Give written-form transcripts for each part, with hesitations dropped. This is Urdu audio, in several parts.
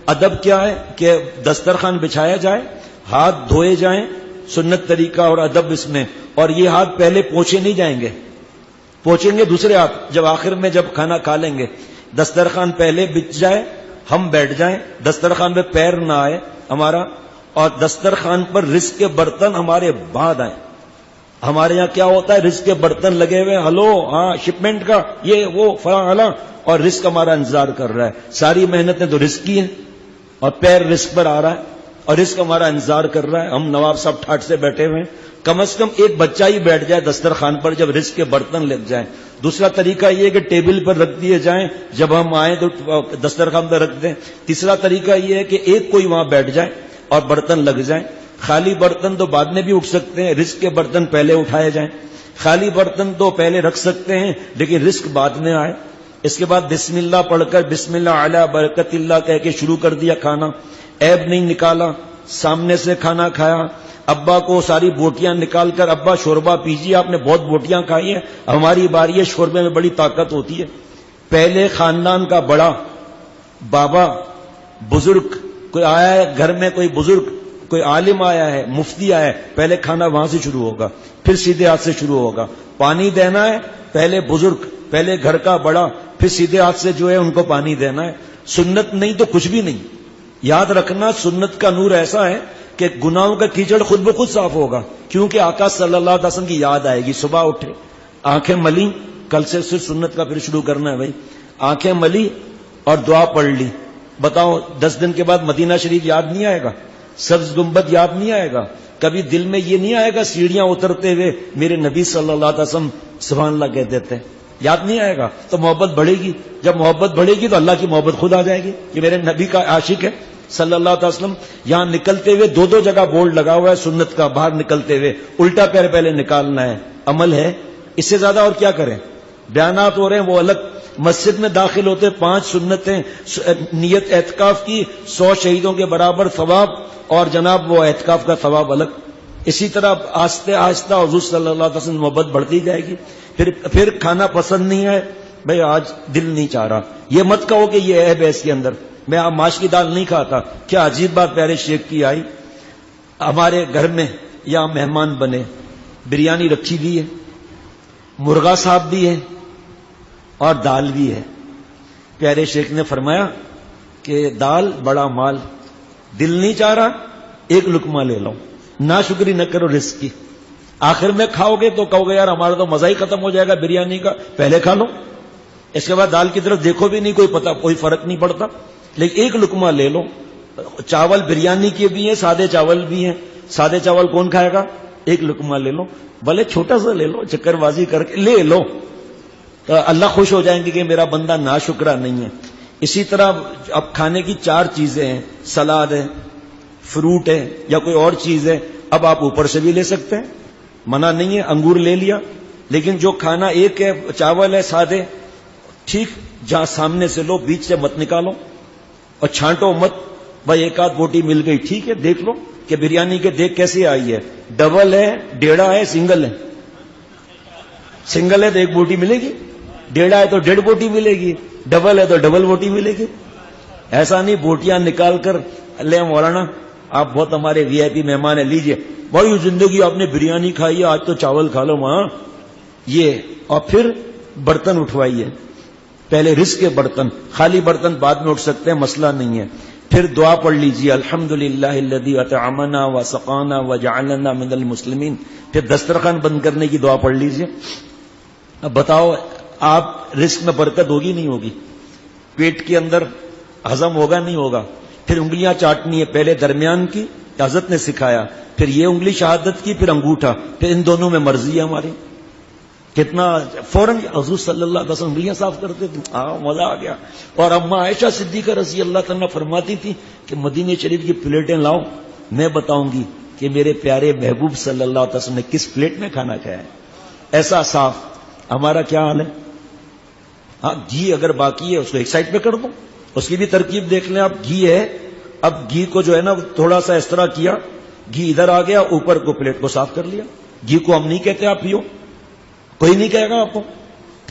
ادب کیا ہے کہ دسترخوان بچھایا جائے، ہاتھ دھوئے جائیں، سنت طریقہ اور ادب اس میں، اور یہ ہاتھ پہلے پوچھے نہیں جائیں گے، پوچھیں گے دوسرے ہاتھ جب آخر میں جب کھانا کھا لیں گے. دسترخوان پہلے بچھ جائے، ہم بیٹھ جائیں، دسترخوان پہ پیر نہ آئے ہمارا، اور دسترخوان پر رزق کے برتن ہمارے بعد آئیں. ہمارے یہاں کیا ہوتا ہے، رزق کے برتن لگے ہوئے، ہلو ہاں شپمنٹ کا یہ وہ فلاں علا، اور رزق ہمارا انتظار کر رہا ہے. ساری محنتیں تو رزق کی ہیں اور پیر رزق پر آ رہا ہے اور رزق ہمارا انتظار کر رہا ہے. ہم نواب صاحب ٹھاٹ سے بیٹھے ہوئے ہیں، کم از کم ایک بچہ ہی بیٹھ جائے دسترخوان پر جب رزق کے برتن لگ جائیں. دوسرا طریقہ یہ ہے کہ ٹیبل پر رکھ دیے جائیں، جب ہم آئیں تو دسترخوان پر رکھ دیں. تیسرا طریقہ یہ ہے کہ ایک کوئی وہاں بیٹھ جائے اور برتن لگ جائیں. خالی برتن تو بعد میں بھی اٹھ سکتے ہیں، رزق کے برتن پہلے اٹھائے جائیں. خالی برتن تو پہلے رکھ سکتے ہیں لیکن رزق بعد میں آئے. اس کے بعد بسم اللہ پڑھ کر بسم اللہ علی برکت اللہ کہہ کے شروع کر دیا کھانا. عیب نہیں نکالا، سامنے سے کھانا کھایا. ابا کو ساری بوٹیاں نکال کر ابا شوربہ پیجیے، آپ نے بہت بوٹیاں کھائی ہیں، ہماری باری ہے، شوربے میں بڑی طاقت ہوتی ہے. پہلے خاندان کا بڑا بابا بزرگ کوئی آیا ہے گھر میں، کوئی بزرگ کوئی عالم آیا ہے، مفتی آیا ہے، پہلے کھانا وہاں سے شروع ہوگا، پھر سیدھے ہاتھ سے شروع ہوگا. پانی دینا ہے پہلے بزرگ، پہلے گھر کا بڑا، پھر سیدھے ہاتھ سے جو ہے ان کو پانی دینا ہے. سنت نہیں تو کچھ بھی نہیں. یاد رکھنا سنت کا نور ایسا ہے کہ گناہوں کا کیچڑ خود بخود صاف ہوگا، کیونکہ آقا صلی اللہ علیہ وسلم کی یاد آئے گی. صبح اٹھے، آنکھیں ملی، کل سے صرف سنت کا پھر شروع کرنا ہے بھائی. آنکھیں ملی اور دعا پڑھ لی. بتاؤ 10 دن کے بعد مدینہ شریف یاد نہیں آئے گا؟ سبز گنبد یاد نہیں آئے گا؟ کبھی دل میں یہ نہیں آئے گا سیڑھیاں اترتے ہوئے میرے نبی صلی اللہ علیہ وسلم سبحان اللہ کہتے تھے؟ یاد نہیں آئے گا؟ تو محبت بڑھے گی. جب محبت بڑھے گی تو اللہ کی محبت خود آ جائے گی کہ میرے نبی کا عاشق ہے صلی اللہ علیہ وسلم. یہاں نکلتے ہوئے 2 جگہ بورڈ لگا ہوا ہے سنت کا، باہر نکلتے ہوئے الٹا پیر پہلے نکالنا ہے. عمل ہے، اس سے زیادہ اور کیا کریں؟ بیانات ہو رہے ہیں وہ الگ. مسجد میں داخل ہوتے 5 سنتیں، نیت اعتکاف کی 100 شہیدوں کے برابر ثواب، اور جناب وہ اعتکاف کا ثواب الگ. اسی طرح آہستہ آہستہ حضور صلی اللہ علیہ وسلم محبت بڑھتی جائے گی. پھر کھانا پسند نہیں ہے بھئی، آج دل نہیں چاہ رہا. یہ مت کہو کہ یہ عیب ہے اس کے اندر، میں آپ ماش کی دال نہیں کھاتا. کیا عجیب بات پیارے شیخ کی آئی. ہمارے گھر میں یا مہمان بنے، بریانی رکھی بھی ہے، مرغا صاحب بھی ہے اور دال بھی ہے. پیارے شیخ نے فرمایا کہ دال بڑا مال، دل نہیں چاہ رہا ایک لقمہ لے لو، ناشکری نہ کرو رزق کی. آخر میں کھاؤ گے تو کہو گے یار ہمارا تو مزہ ہی ختم ہو جائے گا بریانی کا، پہلے کھا لو. اس کے بعد دال کی طرف دیکھو بھی نہیں، کوئی فرق نہیں پڑتا. لیکن ایک لقمہ لے لو. چاول بریانی کے بھی ہیں، سادے چاول بھی ہیں. سادے چاول کون کھائے گا؟ ایک لقمہ لے لو، بھلے چھوٹا سا لے لو، چکر بازی کر کے لے لو تو اللہ خوش ہو جائیں گے کہ میرا بندہ ناشکرا نہیں ہے. اسی طرح اب کھانے کی 4 چیزیں ہیں، سلاد ہے، فروٹ ہے یا کوئی اور چیز ہے. اب آپ اوپر سے بھی لے سکتے ہیں، منع نہیں ہے. انگور لے لیا، لیکن جو کھانا ایک ہے، چاول ہے سادے، ٹھیک، جہاں سامنے سے لو، بیچ سے مت نکالو اور چھانٹو مت. بھائی ایک آدھ بوٹی مل گئی ٹھیک ہے، دیکھ لو کہ بریانی کے دیکھ کیسے آئی ہے، ڈبل ہے، ڈیڑھا ہے، سنگل ہے. سنگل ہے تو ایک بوٹی ملے گی، ڈیڑھا ہے تو 1.5 بوٹی ملے گی، ڈبل ہے تو ڈبل بوٹی ملے گی. ایسا نہیں بوٹیاں نکال کر لے مولانا آپ بہت ہمارے وی آئی پی مہمان ہیں، لیجئے بھائی زندگی آپ نے بریانی کھائی ہے، آج تو چاول کھا لو وہاں یہ. اور پھر برتن اٹھوائیے، پہلے رزق کے برتن، خالی برتن بعد میں اٹھ سکتے ہیں، مسئلہ نہیں ہے. پھر دعا پڑھ لیجیے الحمدللہ الذی اطعمنا وسقانا وجعلنا من المسلمین. پھر دسترخوان بند کرنے کی دعا پڑھ لیجیے. اب بتاؤ آپ رزق میں برکت ہوگی نہیں ہوگی؟ پیٹ کے اندر ہضم ہوگا نہیں ہوگا؟ پھر انگلیاں چاٹنی ہے، پہلے درمیان کی حضرت نے سکھایا، پھر یہ انگلی شہادت کی، پھر انگوٹھا، پھر ان دونوں میں مرضی ہے ہماری. کتنا فوراً حضور صلی اللہ علیہ وسلم انگلیاں صاف کرتے تھے. مزہ آ گیا. اور اما عائشہ صدیقہ رضی اللہ تعالیٰ فرماتی تھی کہ مدینہ شریف کی پلیٹیں لاؤ، میں بتاؤں گی کہ میرے پیارے محبوب صلی اللہ علیہ وسلم نے کس پلیٹ میں کھانا کھایا ہے. ایسا صاف. ہمارا کیا حال ہے؟ ہاں گھی اگر باقی ہے اس کو ایک سائڈ پہ کر دو، اس کی بھی ترکیب دیکھ لیں آپ. گھی ہے، اب گھی کو جو ہے نا تھوڑا سا اس طرح کیا، گھی ادھر آ گیا، اوپر کو پلیٹ کو صاف کر لیا. گھی کو ہم نہیں کہتے آپ پیو، کوئی نہیں کہے گا آپ کو.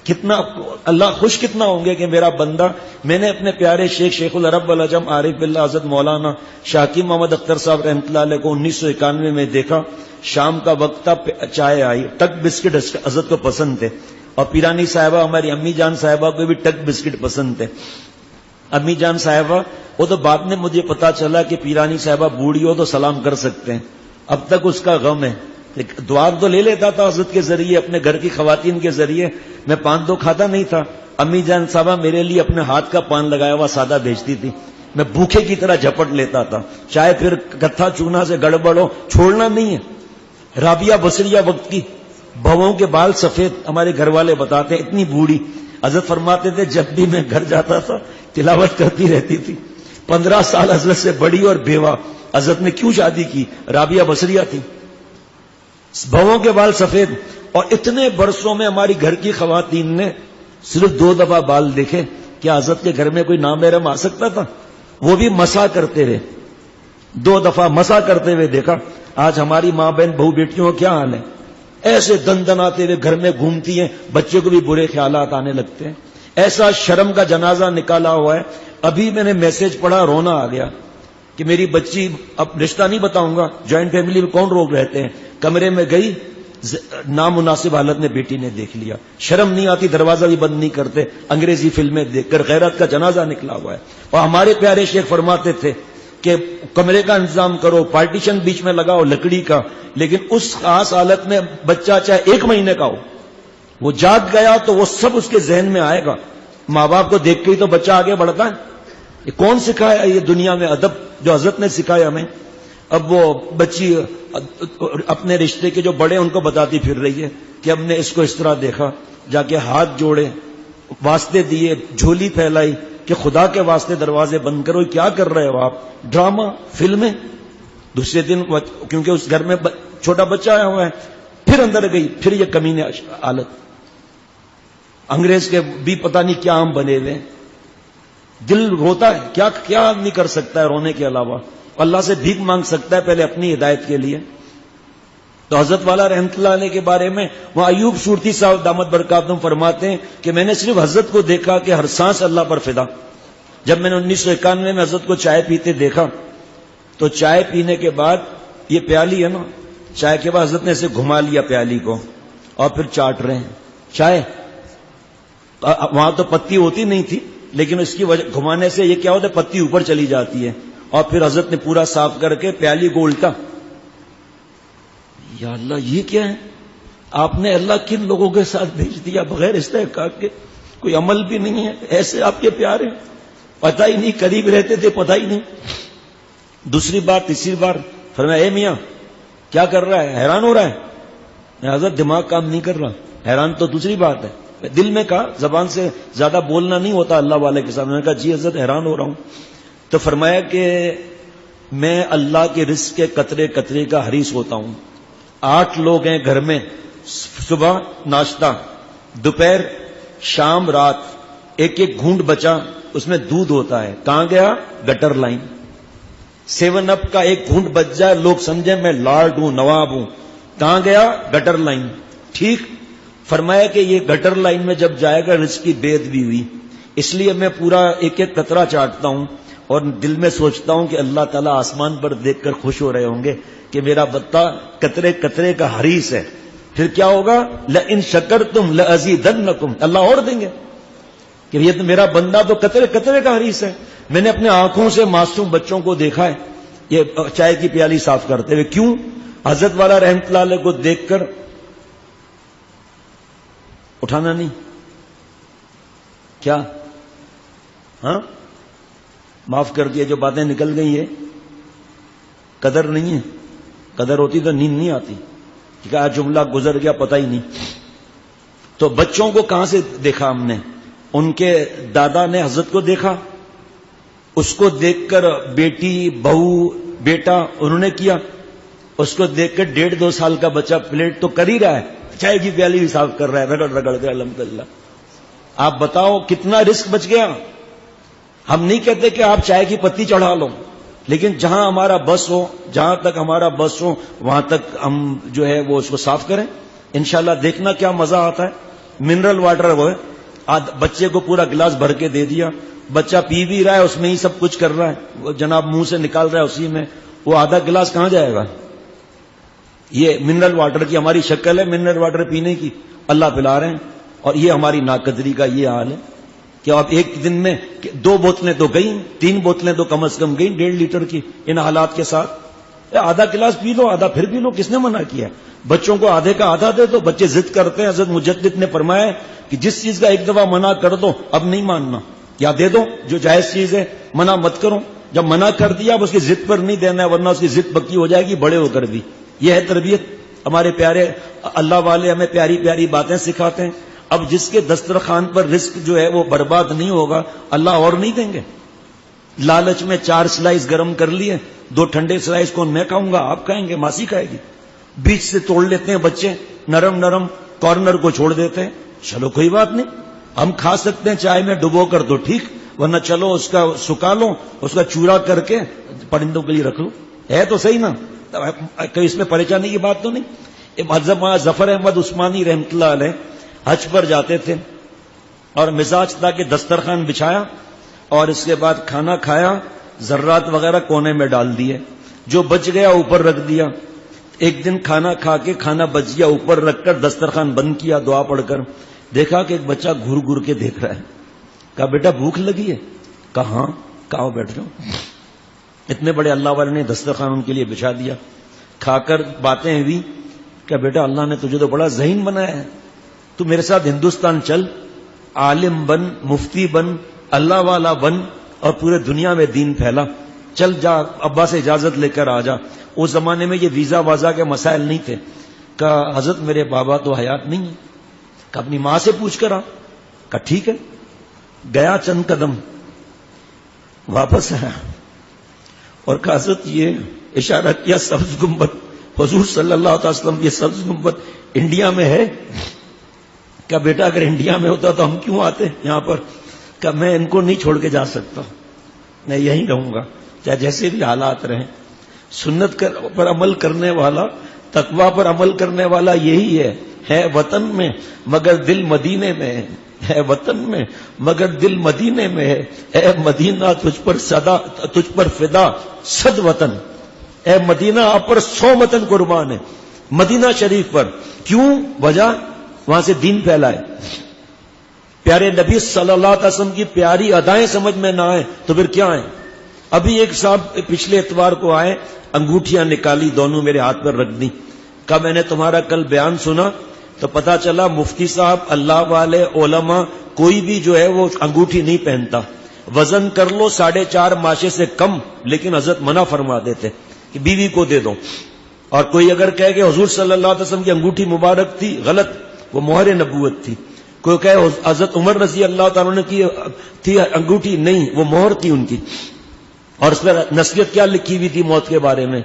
کتنا اللہ خوش کتنا ہوں گے کہ میرا بندہ. میں نے اپنے پیارے شیخ العرب والعجم عارف باللہ حضرت مولانا شاکر محمد اختر صاحب رحمۃ اللہ علیہ کو 1991 میں دیکھا. شام کا وقت تھا, چائے آئی, ٹک بسکٹ حضرت کو پسند تھے, اور پیرانی صاحبہ ہماری امی جان صاحبہ کو بھی ٹک بسکٹ پسند تھے. امی جان صاحبہ, وہ تو بعد میں مجھے پتا چلا کہ پیرانی صاحبہ بوڑھی ہو تو سلام کر سکتے ہیں, اب تک اس کا غم ہے. دعا تو لے لیتا تھا حضرت کے ذریعے, اپنے گھر کی خواتین کے ذریعے. میں پان تو کھاتا نہیں تھا. امی جان صاحبہ میرے لیے اپنے ہاتھ کا پان لگایا ہوا سادہ بیچتی تھی, میں بھوکے کی طرح جھپٹ لیتا تھا, چاہے پھر کتھا چونا سے گڑبڑ ہو, چھوڑنا نہیں ہے. رابعہ بصریہ وقت کی, بھووں کے بال سفید, ہمارے گھر والے بتاتے ہیں اتنی بوڑھی. حضرت فرماتے تھے جب بھی میں گھر جاتا تھا تلاوت کرتی رہتی تھی. 15 سال حضرت سے بڑی اور بیوہ. حضرت نے کیوں شادی کی؟ رابعہ بصریہ تھی, بھووں کے بال سفید. اور اتنے برسوں میں ہماری گھر کی خواتین نے صرف 2 دفعہ بال دیکھے. کیا حضرت کے گھر میں کوئی نامحرم آ سکتا تھا؟ وہ بھی مسا کرتے رہے, 2 دفعہ مسا کرتے ہوئے دیکھا. آج ہماری ماں بہن بہو بیٹیوں کا کیا حال ہے؟ ایسے دن دن آتے ہوئے گھر میں گھومتی ہیں, بچے کو بھی برے خیالات آنے لگتے ہیں. ایسا شرم کا جنازہ نکالا ہوا ہے. ابھی میں نے میسج پڑھا, رونا آ گیا کہ میری بچی, اب رشتہ نہیں بتاؤں گا, جوائنٹ فیملی میں کون لوگ رہتے ہیں, کمرے میں گئی, نامناسب حالت میں بیٹی نے دیکھ لیا. شرم نہیں آتی, دروازہ بھی بند نہیں کرتے, انگریزی فلمیں دیکھ کر غیرت کا جنازہ نکلا ہوا ہے. اور ہمارے پیارے شیخ فرماتے تھے کہ کمرے کا انتظام کرو, پارٹیشن بیچ میں لگاؤ لکڑی کا, لیکن اس خاص حالت میں بچہ چاہے 1 مہینے کا ہو, وہ جاگ گیا تو وہ سب اس کے ذہن میں آئے گا. ماں باپ کو دیکھ کے ہی تو بچہ آگے بڑھتا ہے. یہ کون سکھایا یہ دنیا میں ادب جو حضرت نے سکھایا ہمیں؟ اب وہ بچی اپنے رشتے کے جو بڑے ان کو بتاتی پھر رہی ہے کہ ہم نے اس کو اس طرح دیکھا. جا کے ہاتھ جوڑے, واسطے دیے, جھولی پھیلائی کہ خدا کے واسطے دروازے بند کرو. کیا کر رہے ہو آپ؟ ڈرامہ, فلمیں. دوسرے دن کیونکہ اس گھر میں چھوٹا بچہ آیا ہوا ہے, پھر اندر گئی, پھر یہ کمینے حالت. انگریز کے بھی پتہ نہیں کیا ہم بنے ہوئے. دل روتا ہے, کیا کیا آدمی کر سکتا ہے رونے کے علاوہ؟ اللہ سے بھیک مانگ سکتا ہے پہلے اپنی ہدایت کے لیے. تو حضرت والا رحمت اللہ علیہ کے بارے میں وہ ایوب سورتی صاحب دامت برکاتہم فرماتے ہیں کہ میں نے صرف حضرت کو دیکھا کہ ہر سانس اللہ پر فدا. جب میں نے 1991 میں حضرت کو چائے پیتے دیکھا تو چائے پینے کے بعد, یہ پیالی ہے نا, چائے کے بعد حضرت نے اسے گھما لیا پیالی کو, اور پھر چاٹ رہے ہیں چائے. وہاں تو پتی ہوتی نہیں تھی, لیکن اس کی وجہ گھمانے سے یہ کیا ہوتا ہے, پتی اوپر چلی جاتی ہے. اور پھر حضرت نے پورا صاف کر کے پیالی کو الٹا. یا اللہ, یہ کیا ہے؟ آپ نے اللہ کن لوگوں کے ساتھ بھیج دیا بغیر استحقاق کے؟ کوئی عمل بھی نہیں ہے, ایسے آپ کے پیارے, پتہ ہی نہیں, قریب رہتے تھے پتہ ہی نہیں. دوسری بار تیسری بار فرمایا, اے میاں کیا کر رہا ہے, حیران ہو رہا ہے؟ میں حضرت دماغ کام نہیں کر رہا. حیران تو دوسری بات ہے, دل میں کہا, زبان سے زیادہ بولنا نہیں ہوتا اللہ والے کے سامنے. میں نے کہا جی حضرت حیران ہو رہا ہوں. تو فرمایا کہ میں اللہ کے رزق کے قطرے قطرے کا حریص ہوتا ہوں. 8 لوگ ہیں گھر میں, صبح ناشتہ, دوپہر, شام, رات, ایک ایک گھونٹ بچا, اس میں دودھ ہوتا ہے. کہاں گیا؟ Gutter line. 7 اپ کا ایک گھونٹ بچ جائے, لوگ سمجھے میں لارڈ ہوں, نواب ہوں. کہاں گیا؟ Gutter line. ٹھیک. فرمایا کہ یہ گٹر لائن میں جب جائے گا رزق کی بید بھی ہوئی, اس لیے میں پورا ایک ایک قطرہ چاٹتا ہوں, اور دل میں سوچتا ہوں کہ اللہ تعالیٰ آسمان پر دیکھ کر خوش ہو رہے ہوں گے کہ میرا بندہ قطرے قطرے کا حریص ہے. پھر کیا ہوگا؟ لئن شکرتم لأزیدنکم, اللہ اور دیں گے کہ یہ تو میرا بندہ تو قطرے قطرے کا حریص ہے. میں نے اپنے آنکھوں سے معصوم بچوں کو دیکھا ہے یہ چائے کی پیالی صاف کرتے ہوئے. کیوں؟ حضرت والا رحمت اللہ علیہ کو دیکھ کر اٹھانا نہیں. کیا؟ ہاں, معاف کر دیا, جو باتیں نکل گئی ہے قدر نہیں ہے. قدر ہوتی تو نیند نہیں آتی کہ آج جملہ گزر گیا پتہ ہی نہیں. تو بچوں کو کہاں سے دیکھا ہم نے؟ ان کے دادا نے حضرت کو دیکھا, اس کو دیکھ کر بیٹی, بہو, بیٹا انہوں نے کیا. اس کو دیکھ کر 1.5-2 سال کا بچہ پلیٹ تو کر ہی رہا ہے, چائے کی پیالی بھی صاف کر رہا ہے, رگڑ رگڑ کے. الحمدللہ. آپ بتاؤ کتنا رزق بچ گیا. ہم نہیں کہتے کہ آپ چائے کی پتی چڑھا لو, لیکن جہاں ہمارا بس ہو, جہاں تک ہمارا بس ہو, وہاں تک ہم جو ہے وہ اس کو صاف کریں. انشاءاللہ دیکھنا کیا مزہ آتا ہے. منرل واٹر وہ بچے کو پورا گلاس بھر کے دے دیا, بچہ پی بھی رہا ہے, اس میں ہی سب کچھ کر رہا ہے, وہ جناب منہ سے نکال رہا ہے اسی میں, وہ آدھا گلاس کہاں جائے گا؟ یہ منرل واٹر کی ہماری شکل ہے, منرل واٹر پینے کی, اللہ پلا رہے ہیں. اور یہ ہماری ناقدری کا یہ حال ہے کہ اب ایک دن میں 2 بوتلیں تو گئیں, 3 بوتلیں تو کم از کم گئیں 1.5 لیٹر کی ان حالات کے ساتھ. آدھا گلاس پی لو, آدھا پھر پی لو, کس نے منع کیا؟ بچوں کو آدھے کا آدھا دے دو, بچے ضد کرتے ہیں. حضرت مجدد نے فرمایا کہ جس چیز کا ایک دفعہ منع کر دو اب نہیں ماننا, یا دے دو جو جائز چیز ہے, منع مت کرو. جب منع کر دیا اب اس کی ضد پر نہیں دینا ہے, ورنہ اس کی ضد پکی ہو جائے گی بڑے ہو کر بھی. یہ ہے تربیت. ہمارے پیارے اللہ والے ہمیں پیاری پیاری باتیں سکھاتے ہیں. اب جس کے دسترخوان پر رزق جو ہے وہ برباد نہیں ہوگا, اللہ اور نہیں دیں گے. لالچ میں 4 سلائس گرم کر لیے, 2 ٹھنڈے سلائس کون میں کھاؤں گا, آپ کھائیں گے, ماسی کھائے گی. بیچ سے توڑ لیتے ہیں بچے, نرم نرم, کارنر کو چھوڑ دیتے ہیں. چلو کوئی بات نہیں, ہم کھا سکتے ہیں چائے میں ڈبو کر دو ٹھیک, ورنہ چلو اس کا سکھا لو, اس کا چورا کر کے پرندوں کے لیے رکھ لو. ہے تو صحیح نا, کوئی اس میں پریشانی کی بات تو نہیں. ظفر احمد عثمانی رحمۃ اللہ علیہ حج پر جاتے تھے اور مزاج تھا کہ دسترخوان بچھایا اور اس کے بعد کھانا کھایا, ذرات وغیرہ کونے میں ڈال دیے, جو بچ گیا اوپر رکھ دیا. ایک دن کھانا کھا کے کھانا بچ گیا, اوپر رکھ کر دسترخوان بند کیا دعا پڑھ کر, دیکھا کہ ایک بچہ گھور گھور کے دیکھ رہا ہے. کہا بیٹا بھوک لگی ہے؟ کہا ہاں. کہاں بیٹھ جاؤ. اتنے بڑے اللہ والے نے دسترخوان ان کے لیے بچھا دیا. کھا کر باتیں ہوئی کہ بیٹا اللہ نے تجھے تو بڑا ذہین بنایا ہے, تو میرے ساتھ ہندوستان چل, عالم بن, مفتی بن, اللہ والا بن اور پورے دنیا میں دین پھیلا. چل جا, ابا سے اجازت لے کر آ جا. اس زمانے میں یہ ویزا وازا کے مسائل نہیں تھے. کہا حضرت میرے بابا تو حیات نہیں ہے. کہا اپنی ماں سے پوچھ کر آ. کہا ٹھیک ہے. گیا چند قدم, واپس آیا اور کہا حضرت یہ اشارہ کیا سبز گنبد, حضور صلی اللہ علیہ وسلم یہ سبز گنبد انڈیا میں ہے؟ کہا بیٹا اگر انڈیا میں ہوتا تو ہم کیوں آتے یہاں پر؟ کہا میں ان کو نہیں چھوڑ کے جا سکتا, میں یہیں رہوں گا چاہے جیسے بھی حالات رہیں. سنت پر عمل کرنے والا, تقوی پر عمل کرنے والا یہی ہے وطن میں مگر دل مدینے میں ہے وطن میں مگر دل مدینے میں ہے. اے مدینہ تجھ پر فدا 100 وطن, اے مدینہ آپ پر 100 وطن قربان ہے. مدینہ شریف پر کیوں؟ وجہ وہاں سے دین پھیلائے. پیارے نبی صلی اللہ علیہ وسلم کی پیاری ادائیں سمجھ میں نہ آئے تو پھر کیا آئے؟ ابھی ایک صاحب پچھلے اتوار کو آئے, انگوٹھیاں نکالی, دونوں میرے ہاتھ پر رکھ دی. کہا میں نے تمہارا کل بیان سنا تو پتا چلا مفتی صاحب, اللہ والے, علماء, کوئی بھی جو ہے وہ انگوٹھی نہیں پہنتا. وزن کر لو 4.5 ماشے سے کم, لیکن حضرت منع فرما دیتے کہ بیوی کو دے دو. اور کوئی اگر کہے کہ حضور صلی اللہ علیہ وسلم کی انگوٹھی مبارک تھی, غلط, وہ مہر نبوت تھی. کوئی کہے حضرت عمر رضی اللہ تعالیٰ نے کی تھی انگوٹھی, نہیں, وہ مہر تھی ان کی, اور اس پر نصیحت کیا لکھی ہوئی تھی موت کے بارے میں.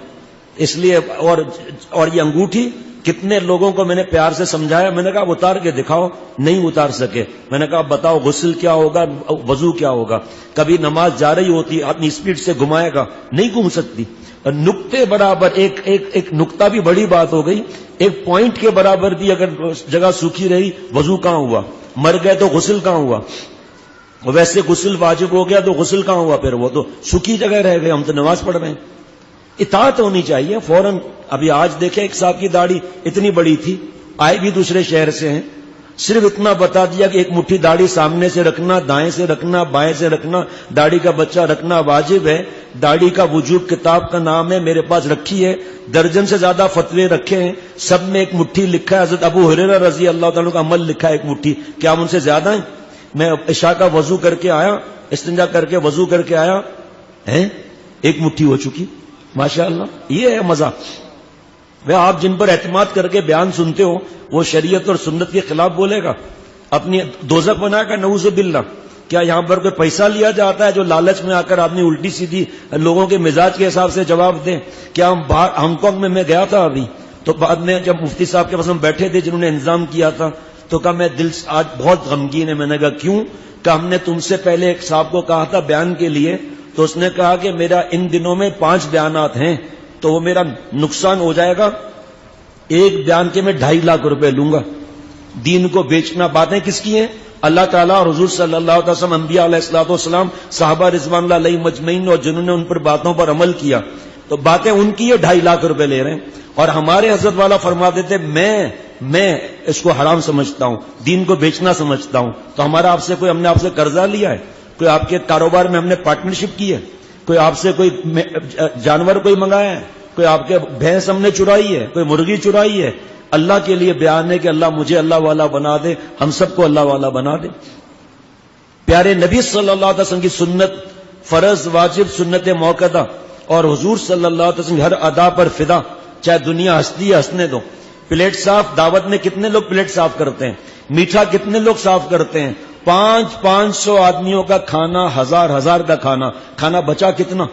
اس لیے اور یہ انگوٹھی کتنے لوگوں کو میں نے پیار سے سمجھایا, میں نے کہا اتار کے دکھاؤ, نہیں اتار سکے. میں نے کہا بتاؤ غسل کیا ہوگا, وضو کیا ہوگا. کبھی نماز جا رہی ہوتی, اپنی اسپیڈ سے گھمائے گا, نہیں گھوم سکتی. نقطے برابر ایک نقطہ بھی بڑی بات ہو گئی, ایک پوائنٹ کے برابر بھی اگر جگہ سوکھی رہی, وضو کہاں ہوا؟ مر گئے تو غسل کہاں ہوا؟ ویسے غسل واجب ہو گیا تو غسل کہاں ہوا؟ پھر وہ تو سوکھی جگہ رہ گئے, ہم تو نماز پڑھ رہے ہیں. اطاعت ہونی چاہیے فوراً. ابھی آج دیکھیں ایک صاحب کی داڑھی اتنی بڑی تھی, آئے بھی دوسرے شہر سے ہیں, صرف اتنا بتا دیا کہ ایک مٹھی داڑھی سامنے سے رکھنا, دائیں سے رکھنا, بائیں سے رکھنا, داڑھی کا بچہ رکھنا واجب ہے. داڑھی کا وجوب کتاب کا نام ہے, میرے پاس رکھی ہے, درجن سے زیادہ فتوے رکھے ہیں, سب میں ایک مٹھی لکھا ہے. حضرت ابو ہریرہ رضی اللہ تعالیٰ کا عمل لکھا ہے ایک مٹھی. کیا ہم ان سے زیادہ ہیں؟ میں عشاء کا وضو کر کے آیا, استنجا کر کے وضو کر کے آیا, ایک مٹھی ہو چکی. ماشاءاللہ, یہ ہے مزہ. وہ آپ جن پر اعتماد کر کے بیان سنتے ہو وہ شریعت اور سنت کے خلاف بولے گا, اپنی دوزخ بنا کر نعوذ باللہ. کیا یہاں پر کوئی پیسہ لیا جاتا ہے جو لالچ میں آ کر آدمی الٹی سیدھی لوگوں کے مزاج کے حساب سے جواب دیں؟ کیا ہم باہر ہانگ کانگ میں گیا تھا ابھی, تو بعد میں جب مفتی صاحب کے پاس ہم بیٹھے تھے جنہوں نے انتظام کیا تھا, تو کہا میں دل سے آج بہت غمگین ہے. میں نے کہا کیوں؟ کہ ہم نے تم سے پہلے ایک صاحب کو کہا تھا بیان کے لیے, تو اس نے کہا کہ میرا ان دنوں میں 5 بیانات ہیں, تو وہ میرا نقصان ہو جائے گا, ایک بیان کے میں 2.5 لاکھ روپے لوں گا. دین کو بیچنا باتیں کس کی ہیں؟ اللہ تعالیٰ اور حضور صلی اللہ علیہ وسلم، انبیاء علیہ الصلوۃ والسلام، صحابہ رضوان اللہ علیہم مجمعین، اور جنہوں نے ان پر باتوں پر عمل کیا، تو باتیں ان کی ہے، 2.5 لاکھ روپے لے رہے ہیں. اور ہمارے حضرت والا فرماتے تھے میں اس کو حرام سمجھتا ہوں، دین کو بیچنا سمجھتا ہوں. تو ہمارا آپ سے ہم نے آپ سے قرضہ لیا ہے؟ کوئی آپ کے کاروبار میں ہم نے پارٹنرشپ کی ہے؟ کوئی آپ سے کوئی جانور کوئی منگایا ہے؟ کوئی آپ کے بھینس ہم نے چرائی ہے؟ کوئی مرغی چرائی ہے؟ اللہ کے لیے بیان ہے کہ اللہ مجھے اللہ والا بنا دے، ہم سب کو اللہ والا بنا دے. پیارے نبی صلی اللہ علیہ وسلم کی سنت، فرض، واجب، سنت موقدہ، اور حضور صلی اللہ علیہ وسلم ہر ادا پر فدا، چاہے دنیا ہستی ہے ہنسنے دو. پلیٹ صاف، دعوت میں کتنے لوگ پلیٹ صاف کرتے ہیں؟ میٹھا کتنے لوگ صاف کرتے ہیں؟ 500 آدمیوں کا کھانا، 1000 کا کھانا بچا کتنا؟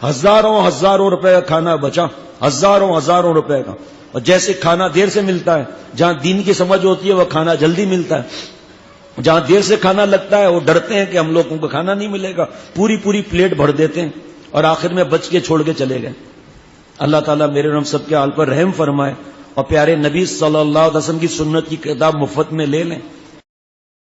ہزاروں روپے کا کھانا بچا، ہزاروں روپے کا. اور جیسے کھانا دیر سے ملتا ہے، جہاں دین کی سمجھ ہوتی ہے وہ کھانا جلدی ملتا ہے، جہاں دیر سے کھانا لگتا ہے وہ ڈرتے ہیں کہ ہم لوگوں کو کھانا نہیں ملے گا، پوری پلیٹ بھر دیتے ہیں اور آخر میں بچ کے چھوڑ کے چلے گئے. اللہ تعالیٰ میرے ہم سب کے حال پر رحم فرمائے اور پیارے نبی صلی اللہ علیہ وسلم کی سنت کی کتاب مفت میں لے لیں.